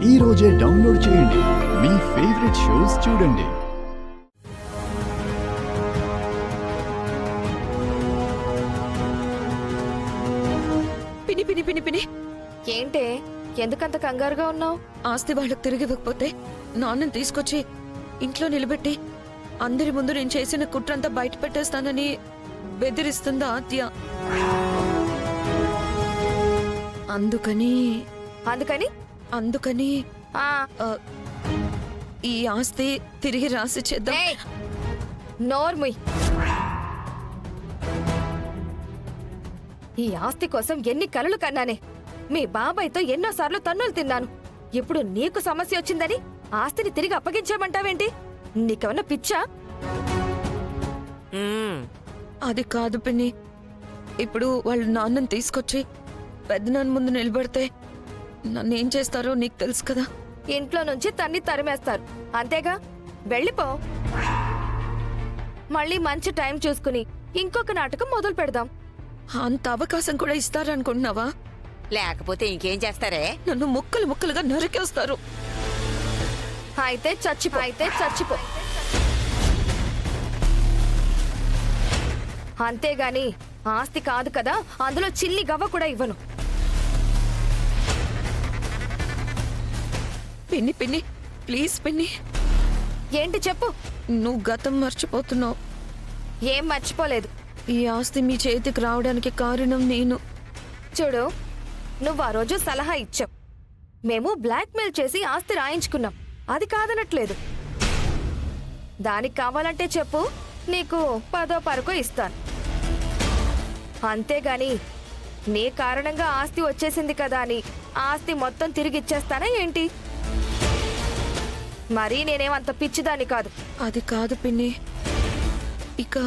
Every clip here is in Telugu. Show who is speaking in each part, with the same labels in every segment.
Speaker 1: ఈ రోజే డౌన్లోడ్ చేయండి. మీ ఫేవరెట్ షోస్ చూడండి.
Speaker 2: పిని పిని పిని పిని
Speaker 3: ఏంటే ఎందుకంత కంగారుగా ఉన్నావు?
Speaker 2: ఆస్తి వాళ్ళకి తిరిగి ఇవ్వకపోతే నాన్నని తీసుకొచ్చి ఇంట్లో నిలబెట్టి అందరి ముందు నేను చేసిన కుట్రంతా బయట పెట్టేస్తానని బెదిరిస్తుందా ఆద్య. అందుకని
Speaker 3: అందుకని
Speaker 2: అందుకని
Speaker 3: ఆ,
Speaker 2: ఈ ఆస్తి తిరిగి రాసి చేద్దాం.
Speaker 3: ఏయ్, నోర్ముయ్. ఈ ఆస్తి కోసం ఎన్ని కలలు కన్నానే. మీ బాబాయ్తో ఎన్నోసార్లు తన్నులు తిన్నాను. ఇప్పుడు నీకు సమస్య వచ్చిందని ఆస్తిని తిరిగి అప్పగించామంటావేంటి? నీకేమన్నా పిచ్చా?
Speaker 2: అది కాదు పిన్ని. ఇప్పుడు వాళ్ళు నాన్నని తీసుకొచ్చి పెద్దనాన్న ముందు నిలబడితే నన్నేం చేస్తారో నీకు తెలుసు కదా.
Speaker 3: ఇంట్లో నుంచి తన్ని తరిమేస్తారు అంతేగా. వెళ్ళిపో. మళ్ళీ మంచి టైం చూసుకుని ఇంకొక నాటకం మొదలు పెడదాం.
Speaker 2: అంత అవకాశం కూడా ఇస్తారనుకుంటున్నావా?
Speaker 4: లేకపోతే ఇంకేం చేస్తారే?
Speaker 2: నన్ను ముక్కలు ముక్కలుగా నరికేస్తారు.
Speaker 3: అయితే చచ్చిపో. అంతేగాని ఆస్తి కాదు కదా, అందులో చిల్లి గవ్వ కూడా ఇవ్వను.
Speaker 2: పిన్ని పిన్ని ప్లీజ్ పిన్ని.
Speaker 3: ఏంటి చెప్పు.
Speaker 2: నువ్వు గతం మర్చిపోతున్నావు.
Speaker 3: ఏం మర్చిపోలేదు.
Speaker 2: ఈ ఆస్తి మీ చేతికి రావడానికి కారణం నేను.
Speaker 3: చూడు, నువ్వు ఆ రోజు సలహా ఇచ్చావు. మేము బ్లాక్మెయిల్ చేసి ఆస్తి రాయించుకున్నాం. అది కాదనట్లేదు. దానికి కావాలంటే చెప్పు, నీకు 10ో పరకో ఇస్తాను. అంతేగాని నీ కారణంగా ఆస్తి వచ్చేసింది కదా అని ఆస్తి మొత్తం తిరిగి ఇచ్చేస్తానా ఏంటి? మరీ నేనేమంత పిచ్చిదాన్ని కాదు.
Speaker 2: అది కాదు పిన్ని. ఇక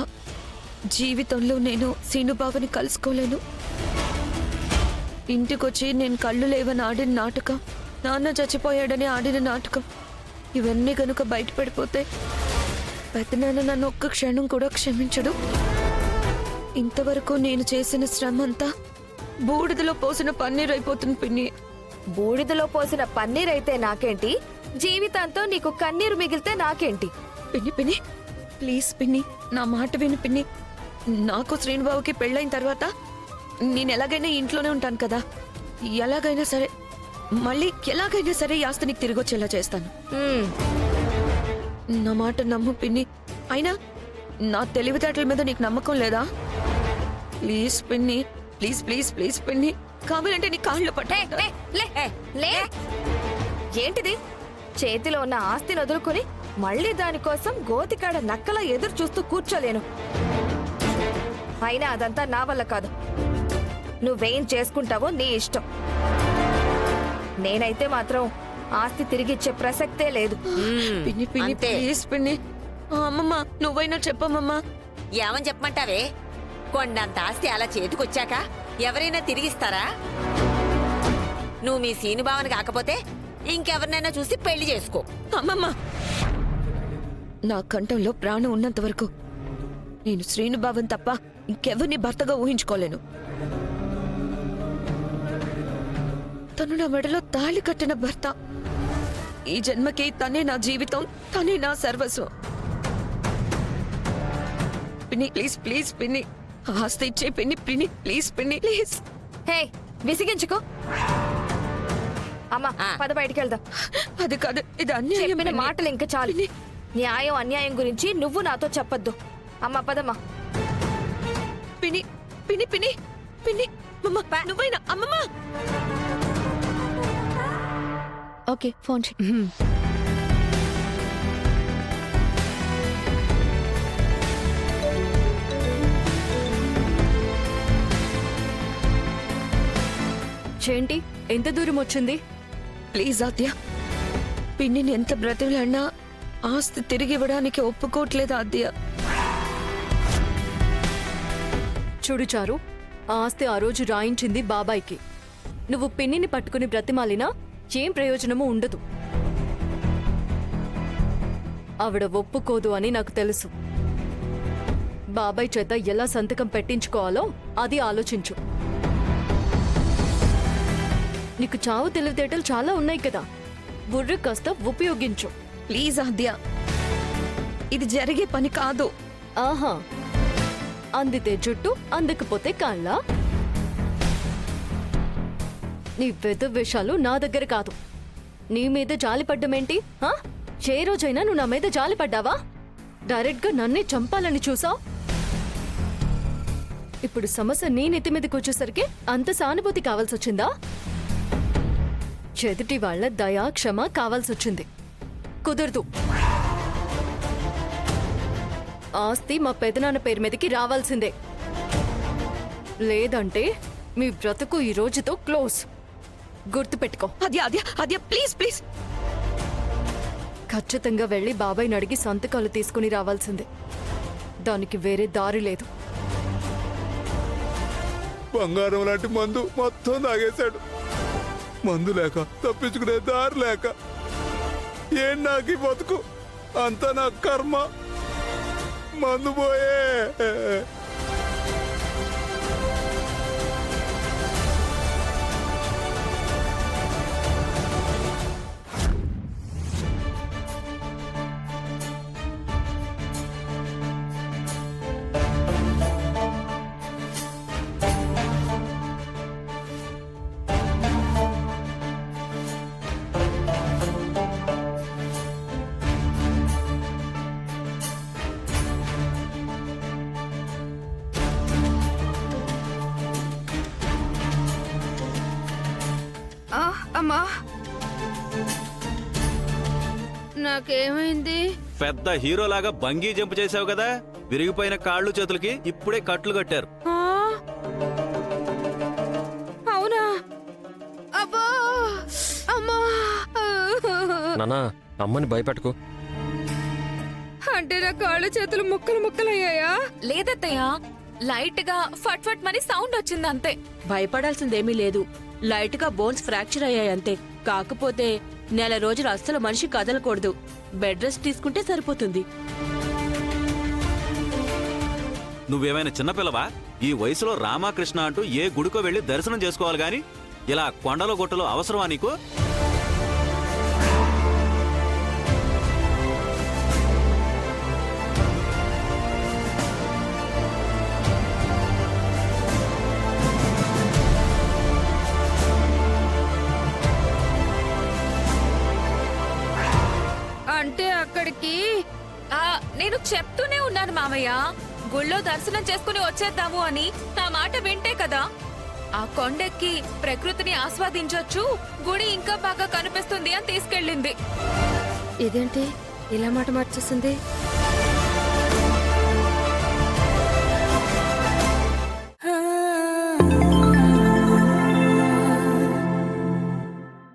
Speaker 2: జీవితంలో నేను సీనుబాబుని కలుసుకోలేను. ఇంటికొచ్చి నేను కళ్ళు లేవని ఆడిన నాటకం, నాన్న చచ్చిపోయాడని ఆడిన నాటకం, ఇవన్నీ కనుక బయటపడిపోతే పెద్దనాన్న నన్ను ఒక్క క్షణం కూడా క్షమించడు. ఇంతవరకు నేను చేసిన శ్రమ అంతా బూడిదలో పోసిన పన్నీర్ అయిపోతుంది పిన్ని.
Speaker 3: బూడిదలో పోసిన పన్నీర్ అయితే నాకేంటి, జీవితాంతం నీకు కన్నీరు మిగిలితే నాకేంటి?
Speaker 2: పిన్ని పిన్ని ప్లీజ్ పిన్ని, నా మాట విని పిన్ని. నాకు శ్రీనుబాబుకి పెళ్ళైన తర్వాత నేను ఎలాగైనా ఇంట్లోనే ఉంటాను కదా. ఎలాగైనా సరే మళ్ళీ ఎలాగైనా సరే ఈ ఆస్తి నీకు తిరిగి వచ్చేలా చేస్తాను.
Speaker 3: ఉమ్,
Speaker 2: నా మాట నమ్ము పిన్ని. అయినా నా తెలివితేటల మీద నీకు నమ్మకం లేదా? ప్లీజ్ పిన్ని, ప్లీజ్ ప్లీజ్ ప్లీజ్ పిన్ని. కావాలంటే నీ కాళ్ళు పట్టే.
Speaker 3: లే. ఏంటిది? చేతిలో ఉన్న ఆస్తిని వదులుకుని మళ్ళీ దానికోసం గోతికాడ నక్కలా ఎదురు చూస్తూ కూర్చోలేను. అయినా అదంతా నా వల్ల కాదు. నువ్వేం చేసుకుంటావో నీ ఇష్టం. నేనైతే మాత్రం ఆస్తి తిరిగిచ్చే ప్రసక్తే లేదు.
Speaker 2: పిన్ని పిన్ని
Speaker 4: అంతే.
Speaker 2: ప్లీజ్ పిన్ని. అమ్మమ్మ నువ్వైనా చెప్పమ్మమ్మా.
Speaker 4: ఏమని చెప్పమంటావే? కొండంత ఆస్తి అలా చేతికొచ్చాక ఎవరైనా తిరిగిస్తారా? నువ్వు మీ సీనుబావని కాకపోతే ఇంకెవరినైనా చూసి పెళ్లి చేసుకో.
Speaker 2: అమ్మమ్మ, నా కంఠంలో ప్రాణం ఉన్నంత వరకు నేను శ్రీనుబాబుని తప్ప ఇంకెవరిని భర్తగా ఊహించుకోలేను. తను నా మెడలో తాళి కట్టిన భర్త. ఈ జన్మకి తనే నా జీవితం, తనే నా సర్వస్వం. పిన్ని ప్లీజ్ ప్లీజ్ పిన్ని, ఆస్తి ఇచ్చే పిన్ని పిన్ని ప్లీజ్ పిన్ని ప్లీజ్.
Speaker 3: హే, విసిగించుకో. అమ్మా,
Speaker 4: ఆ.
Speaker 3: పద బయటికి వెళ్దాం.
Speaker 2: అది కాదు, ఇది అన్యాయం
Speaker 3: చెప్పిన
Speaker 2: పిన్ని.
Speaker 3: మాటలు ఇంకా చాలు.
Speaker 2: పిన్ని.
Speaker 3: న్యాయం అన్యాయం గురించి నువ్వు నాతో చెప్పొద్దు. అమ్మా పదమ్మా.
Speaker 2: పిన్ని పిన్ని పిన్ని పిన్ని మమ్మ నువ్వైనా అమ్మమ్మ.
Speaker 5: ఓకే, ఫోన్ చెయ్.
Speaker 6: చేంటి ఎంత దూరం వచ్చింది?
Speaker 2: ప్లీజ్ ఆద్య, పిన్నిని ఎంత బ్రతిలాడినా ఆస్తి తిరిగి ఇవ్వడానికి ఒప్పుకోవట్లేదు ఆద్య.
Speaker 6: చూడు చారు, ఆ ఆస్తి ఆ రోజు రాయించింది బాబాయ్కి. నువ్వు పిన్నిని పట్టుకుని బ్రతిమాలినా ఏం ప్రయోజనమూ ఉండదు. ఆవిడ ఒప్పుకోదు అని నాకు తెలుసు. బాబాయ్ చేత ఎలా సంతకం పెట్టించుకోవాలో అది ఆలోచించు. నీకు చావు తెలివితేటలు చాలా ఉన్నాయి కదా, బుర్ర కాస్త ఉపయోగించు.
Speaker 2: ప్లీజ్ ఆద్య, ఇది జరిగే పని కాదు.
Speaker 6: ఆహా, అందితే జుట్టు అందకపోతే కాళ్ళ. నీ పెద్ద విషయాలు నా దగ్గర కాదు. నీ మీద జాలి పడ్డమేంటి? ఏ రోజైనా నువ్వు నా మీద జాలి పడ్డావా? డైరెక్ట్గా నన్నే చంపాలని చూసావు. ఇప్పుడు సమస్య నీ నెత్తి మీదకి వచ్చేసరికి అంత సానుభూతి కావాల్సొచ్చిందా? చెదుటి వాళ్ళ దయా క్షమ కావాల్సొచ్చింది. కుదరదు. ఆస్తి మా పెదనాన్న పేరు మీదకి రావాల్సిందే. లేదంటే మీ బ్రతుకు ఈ రోజుతో క్లోజ్. గుర్తుపెట్టుకో.
Speaker 2: ఆద్య ప్లీజ్ ప్లీజ్.
Speaker 6: ఖచ్చితంగా వెళ్ళి బాబాయ్ని అడిగి సంతకాలు తీసుకుని రావాల్సిందే. దానికి వేరే దారి లేదు.
Speaker 7: బంగారం లాంటి మందు మొత్తం తాగేశాడు. మందు లేక తప్పించుకునే దారి లేక ఏం నాకు బతుకు, అంతా నా కర్మ. మందు పోయే.
Speaker 2: అమ్మా, నాకేమైంది?
Speaker 8: పెద్ద హీరోలాగా బంగీ జంప్ చేసావు కదా, విరిగిపోయిన కాళ్ళు చేతులకి ఇప్పుడే కట్లు కట్టారు.
Speaker 2: అవునా? అబ్బా, అమ్మా.
Speaker 9: నానా, అమ్మని భయపెట్టుకో.
Speaker 2: అంటే నా కాళ్ళు చేతులు ముక్కలు ముక్కలయ్యాయా?
Speaker 10: లేదత్తయ్య, లైట్ గా ఫట్ ఫట్ మని సౌండ్ వచ్చింది అంతే.
Speaker 11: భయపడాల్సిందేమీ లేదు. లైట్ గా బోన్స్ ఫ్రాక్చర్ అయ్యాయంతే. కాకపోతే నెల రోజులు అస్సలు మనిషి కదలకూడదు. బెడ్ రెస్ట్ తీసుకుంటే సరిపోతుంది.
Speaker 8: నువ్వేమైనా చిన్నపిల్లవా? ఈ వయసులో రామకృష్ణ అంటూ ఏ గుడికో వెళ్లి దర్శనం చేసుకోవాలి గాని ఇలా కొండలో గుట్టలో అవసరమా నీకు?
Speaker 2: అంటే అక్కడికి
Speaker 10: నేను చెప్తూనే ఉన్నాను మామయ్య, గుళ్ళో దర్శనం చేసుకుని వచ్చేద్దాము అని. నా మాట వింటే కదా. ఆ కొండెక్కి ప్రకృతిని ఆస్వాదించొచ్చు, గుడి ఇంకా బాగా కనిపిస్తుంది అని తీసుకెళ్ళింది.
Speaker 2: ఇదేంటి ఇలా మాట మార్చేసింది?